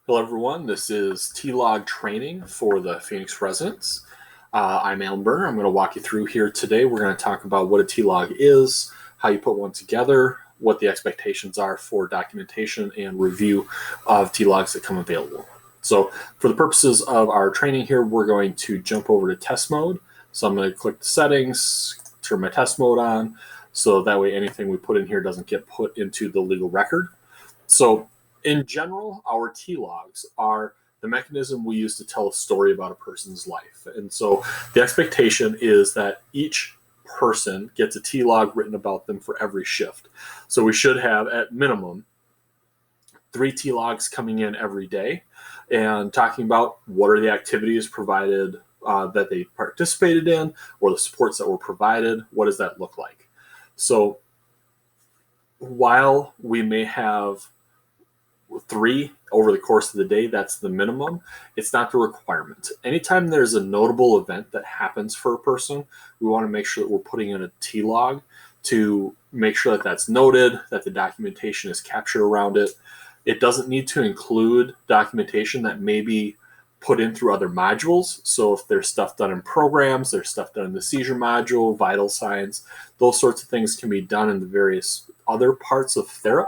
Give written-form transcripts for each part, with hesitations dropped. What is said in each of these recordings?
Hello, everyone. This is T-Log training for the Phoenix residents. I'm Alan Berner. I'm going to walk you through here today. We're going to talk about what a T-Log is, how you put one together, what the expectations are for documentation and review of T-Logs that come available. So for the purposes of our training here, we're going to jump over to test mode. So I'm going to click the settings, turn my test mode on, so that way anything we put in here doesn't get put into the legal record. So in general, our T-Logs are the mechanism we use to tell a story about a person's life. And so the expectation is that each person gets a T-Log written about them for every shift. So we should have, at minimum, 3 T-Logs coming in every day and talking about what are the activities provided that they participated in, or the supports that were provided. What does that look like? So while we may have 3 over the course of the day, that's the minimum. It's not the requirement. Anytime there's a notable event that happens for a person, we want to make sure that we're putting in a T-Log to make sure that that's noted, that the documentation is captured around it. It doesn't need to include documentation that may be put in through other modules. So if there's stuff done in programs, there's stuff done in the seizure module, vital signs, those sorts of things can be done in the various other parts of THRP.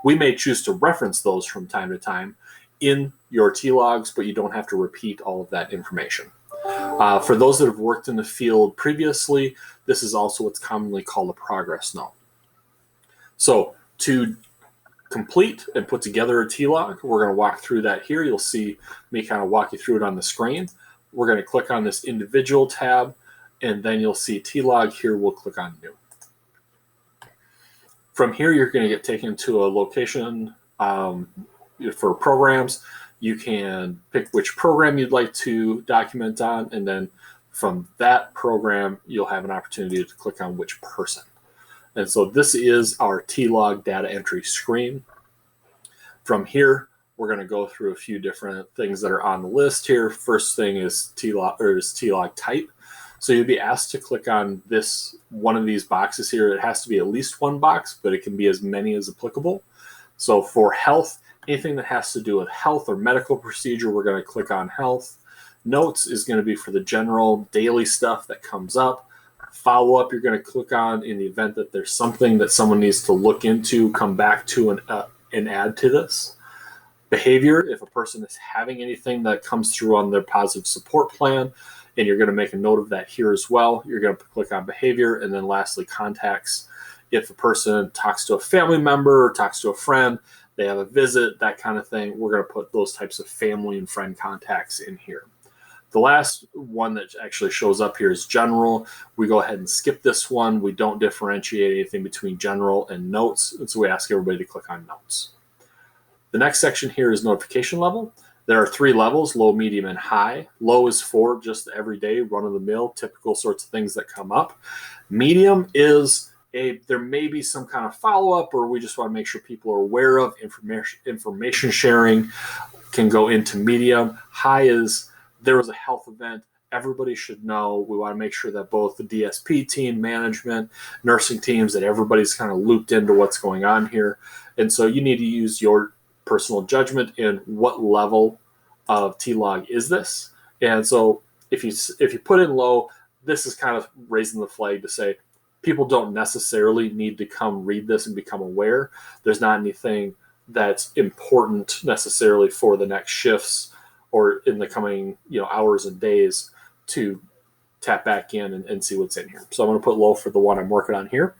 We may choose to reference those from time to time in your T-Logs, but you don't have to repeat all of that information. For those that have worked in the field previously, this is also what's commonly called a progress note. So to complete and put together a T-Log, we're going to walk through that here. You'll see me kind of walk you through it on the screen. We're going to click on this individual tab, and then you'll see T-Log here. We'll click on new. From here, you're going to get taken to a location for programs. You can pick which program you'd like to document on, and then from that program, you'll have an opportunity to click on which person. And so this is our T-Log data entry screen. From here, we're going to go through a few different things that are on the list here. First thing is T-Log type. So you'll be asked to click on one of these boxes here. It has to be at least one box, but it can be as many as applicable. So for health, anything that has to do with health or medical procedure, we're going to click on health. Notes is going to be for the general daily stuff that comes up. Follow-up, you're going to click on in the event that there's something that someone needs to look into, come back to, and add to this. Behavior, if a person is having anything that comes through on their positive support plan, and you're going to make a note of that here as well, you're going to click on behavior. And then lastly, contacts. If a person talks to a family member or talks to a friend, they have a visit, that kind of thing, we're going to put those types of family and friend contacts in here. The last one that actually shows up here is general. We go ahead and skip this one. We don't differentiate anything between general and notes, and so we ask everybody to click on notes. The next section here is notification level. There are 3 levels, low, medium, and high. Low is for just everyday, run-of-the-mill, typical sorts of things that come up. Medium is there may be some kind of follow-up, or we just want to make sure people are aware of information sharing can go into medium. High is there was a health event, everybody should know. We want to make sure that both the DSP team, management, nursing teams, that everybody's kind of looped into what's going on here. And so you need to use your personal judgment in what level of T-Log is this. And so if you put in low, this is kind of raising the flag to say people don't necessarily need to come read this and become aware. There's not anything that's important necessarily for the next shifts or in the coming hours and days to tap back in and see what's in here. So I'm going to put low for the one I'm working on here.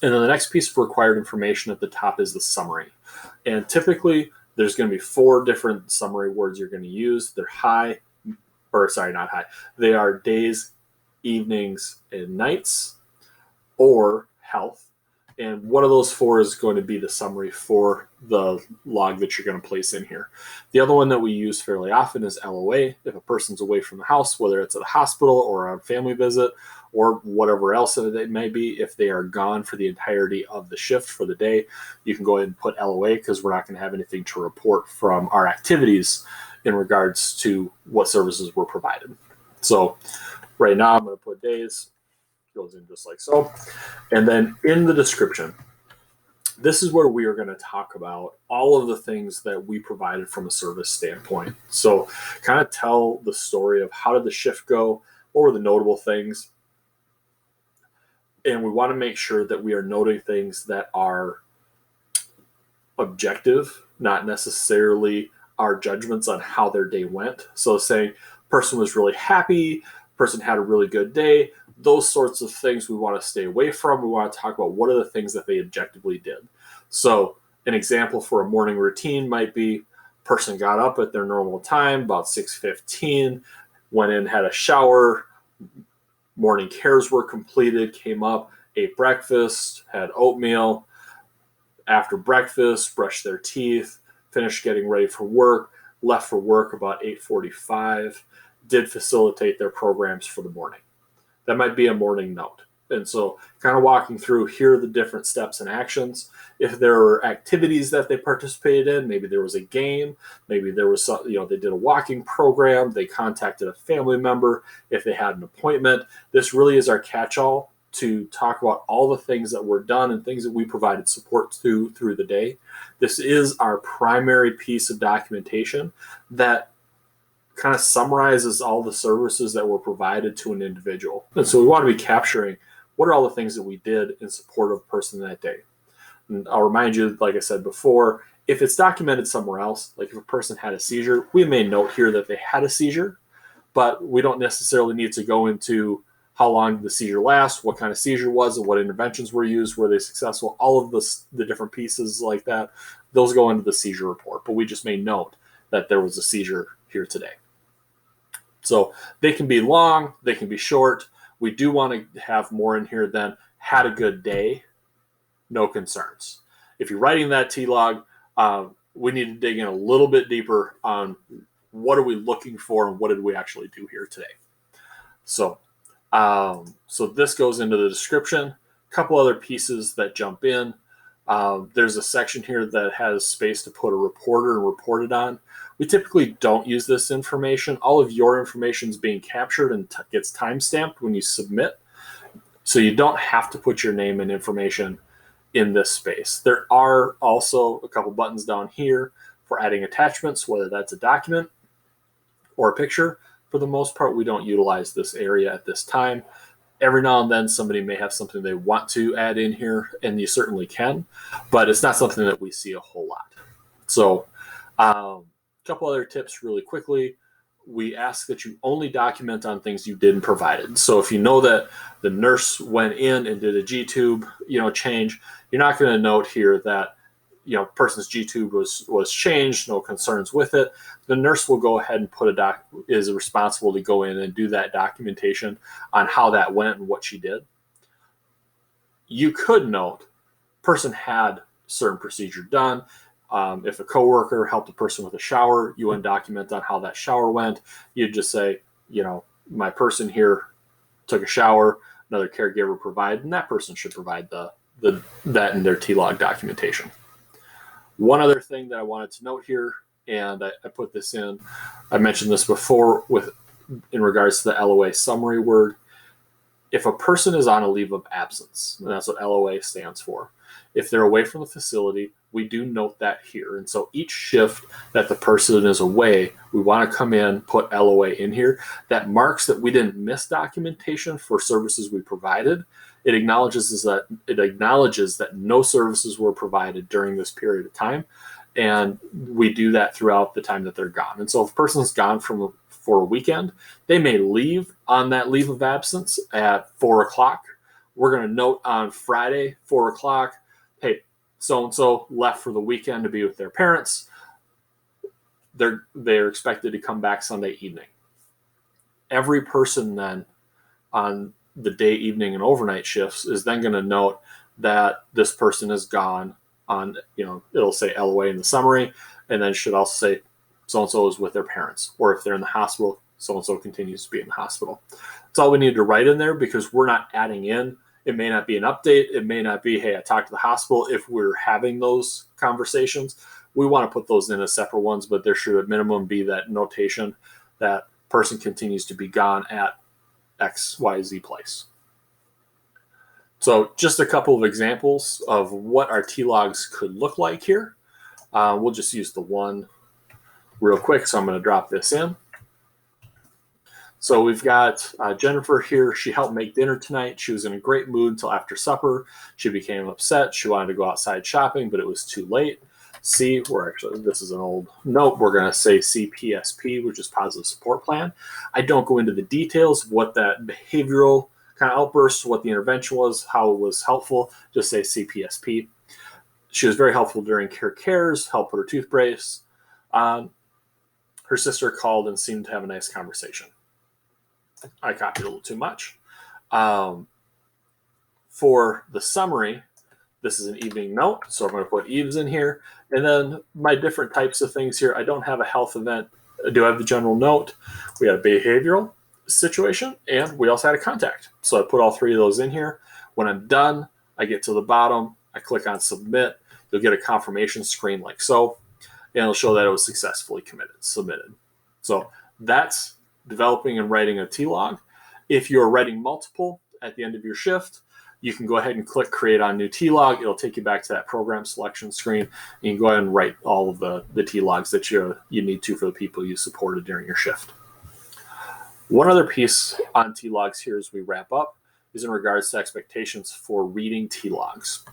And then the next piece of required information at the top is the summary. And typically there's going to be 4 different summary words you're going to use. They're not high. They are days, evenings, and nights, or health. And one of those 4 is going to be the summary for the log that you're going to place in here. The other one that we use fairly often is LOA. If a person's away from the house, whether it's at a hospital or a family visit or whatever else it may be, if they are gone for the entirety of the shift for the day, you can go ahead and put LOA because we're not going to have anything to report from our activities in regards to what services were provided. So right now I'm going to put days. Goes in just like so. And then in the description, This is where we are going to talk about all of the things that we provided from a service standpoint. So kind of tell the story of how did the shift go, what were the notable things, and we want to make sure that we are noting things that are objective, not necessarily our judgments on how their day went. So saying person was really happy, person had a really good day, those sorts of things we want to stay away from. We want to talk about what are the things that they objectively did. So an example for a morning routine might be person got up at their normal time, about 6:15, went in, had a shower, morning cares were completed, came up, ate breakfast, had oatmeal. After breakfast, brushed their teeth, finished getting ready for work, left for work about 8:45, did facilitate their programs for the morning. That might be a morning note. And so kind of walking through, here are the different steps and actions. If there were activities that they participated in, maybe there was a game, maybe there was some, they did a walking program, they contacted a family member, if they had an appointment. This really is our catch-all to talk about all the things that were done and things that we provided support to through the day. This is our primary piece of documentation that kind of summarizes all the services that were provided to an individual. And so we want to be capturing what are all the things that we did in support of a person that day. And I'll remind you, like I said before, if it's documented somewhere else, like if a person had a seizure, we may note here that they had a seizure, but we don't necessarily need to go into how long did the seizure last, what kind of seizure was it, what interventions were used, were they successful, all of the different pieces like that, those go into the seizure report. But we just may note that there was a seizure here today. So they can be long, they can be short. We do want to have more in here than had a good day, no concerns. If you're writing that T-log, we need to dig in a little bit deeper on what are we looking for and what did we actually do here today. So this goes into the description. A couple other pieces that jump in. There's a section here that has space to put a reporter and reported on. We typically don't use this information. All of your information is being captured and gets timestamped when you submit. So you don't have to put your name and information in this space. There are also a couple buttons down here for adding attachments, whether that's a document or a picture. For the most part, we don't utilize this area at this time. Every now and then somebody may have something they want to add in here, and you certainly can, but it's not something that we see a whole lot. So a couple other tips really quickly. We ask that you only document on things you did and provided. So if you know that the nurse went in and did a G-tube, change, you're not going to note here that, person's G-tube was changed, no concerns with it. The nurse will go ahead and is responsible to go in and do that documentation on how that went and what she did. You could note, person had certain procedure done. If a coworker helped a person with a shower, you would document on how that shower went. You'd just say, my person here took a shower, another caregiver provided, and that person should provide that in their T-log documentation. One other thing that I wanted to note here, and I put this in, I mentioned this before in regards to the LOA summary word. If a person is on a leave of absence, and that's what LOA stands for, if they're away from the facility, we do note that here. And so each shift that the person is away, we want to come in, put LOA in here. That marks that we didn't miss documentation for services we provided. It acknowledges that no services were provided during this period of time. And we do that throughout the time that they're gone. And so if a person's gone for a weekend, they may leave on that leave of absence at 4 o'clock. We're going to note on Friday, 4 o'clock, hey, so-and-so left for the weekend to be with their parents. They're expected to come back Sunday evening. Every person then on the day, evening, and overnight shifts is then going to note that this person is gone on, it'll say LOA in the summary, and then should also say so-and-so is with their parents. Or if they're in the hospital, so-and-so continues to be in the hospital. That's all we need to write in there because we're not adding in. It may not be an update. It may not be, hey, I talked to the hospital. If we're having those conversations, we want to put those in as separate ones, but there should at minimum be that notation that person continues to be gone at XYZ place. So just a couple of examples of what our T-logs could look like here. We'll just use the one real quick. So I'm going to drop this in. So we've got Jennifer here. She helped make dinner tonight. She was in a great mood until after supper. She became upset. She wanted to go outside shopping, but it was too late. C, this is an old note. We're going to say CPSP, which is Positive Support Plan. I don't go into the details of what that behavioral kind of outburst, what the intervention was, how it was helpful. Just say CPSP. She was very helpful during care cares, helped put her tooth brace on. Her sister called and seemed to have a nice conversation. I copied a little too much. For the summary, this is an evening note, so I'm going to put Eves in here. And then my different types of things here. I don't have a health event. I do have the general note. We had a behavioral situation, and we also had a contact. So I put all three of those in here. When I'm done, I get to the bottom. I click on Submit. You'll get a confirmation screen like so, and it'll show that it was successfully submitted. So that's developing and writing a T-log. If you're writing multiple at the end of your shift, you can go ahead and click Create on New T-log. It'll take you back to that program selection screen, and you can go ahead and write all of the T-logs that you need to for the people you supported during your shift. One other piece on T-logs here as we wrap up is in regards to expectations for reading T-logs.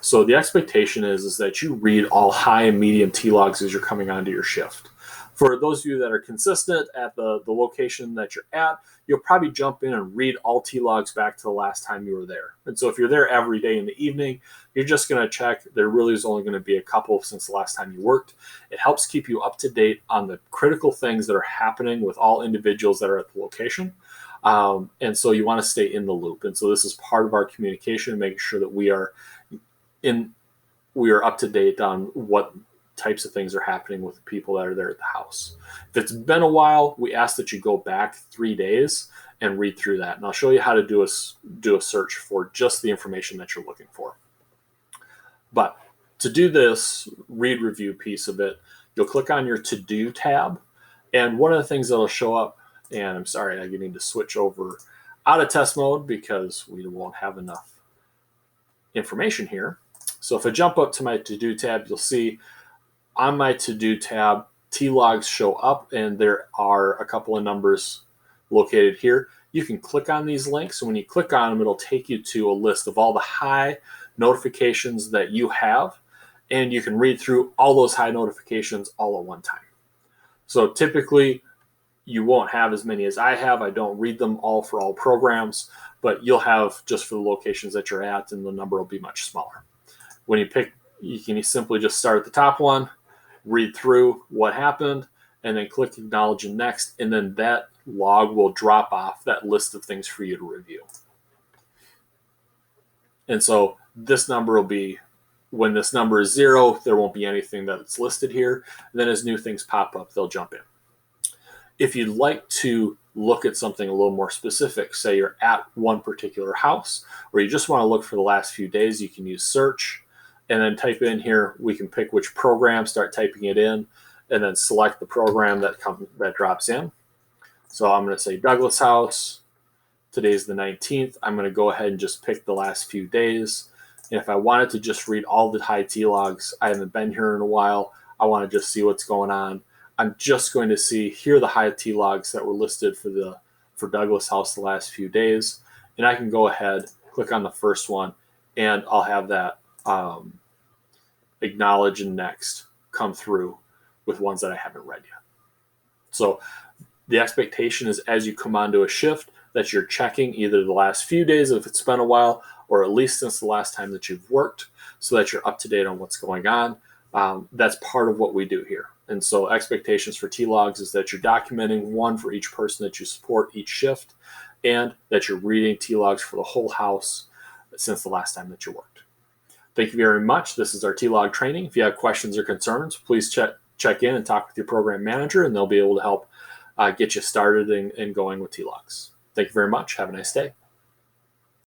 So the expectation is that you read all high and medium T-logs as you're coming onto your shift. For those of you that are consistent at the location that you're at, you'll probably jump in and read all T-logs back to the last time you were there. And so if you're there every day in the evening, you're just going to check. There really is only going to be a couple since the last time you worked. It helps keep you up to date on the critical things that are happening with all individuals that are at the location. And so you want to stay in the loop. And so this is part of our communication, making sure that we are up to date on what types of things are happening with the people that are there at the house. If it's been a while, we ask that you go back 3 days and read through that. And I'll show you how to do a search for just the information that you're looking for. But to do this read review piece of it, you'll click on your To Do tab. And one of the things that'll show up, and I'm sorry, I need to switch over out of test mode because we won't have enough information here. So if I jump up to my To Do tab, you'll see on my To Do tab, T-logs show up, and there are a couple of numbers located here. You can click on these links, and when you click on them, it'll take you to a list of all the high notifications that you have, and you can read through all those high notifications all at one time. So typically, you won't have as many as I have. I don't read them all for all programs, but you'll have just for the locations that you're at, and the number will be much smaller. When you pick, you can simply just start at the top one, read through what happened, and then click Acknowledge and Next, and then that log will drop off that list of things for you to review. And so this number will be, when this number is 0, there won't be anything that's listed here. And then as new things pop up, they'll jump in. If you'd like to look at something a little more specific, say you're at one particular house, or you just want to look for the last few days, you can use search and then type in here. We can pick which program, start typing it in, and then select the program that drops in. So I'm going to say Douglas House. Today's the 19th. I'm going to go ahead and just pick the last few days. And if I wanted to just read all the high T-logs, I haven't been here in a while, I want to just see what's going on. I'm just going to see here the high T-logs that were listed for Douglas House the last few days. And I can go ahead, click on the first one, and I'll have that Acknowledge and Next come through with ones that I haven't read yet. So the expectation is as you come onto a shift that you're checking either the last few days if it's been a while, or at least since the last time that you've worked, so that you're up to date on what's going on. That's part of what we do here. And so expectations for T-logs is that you're documenting one for each person that you support each shift, and that you're reading T-logs for the whole house since the last time that you worked. Thank you very much. This is our T-log training. If you have questions or concerns, please check in and talk with your program manager, and they'll be able to help get you started and going with T-logs. Thank you very much. Have a nice day.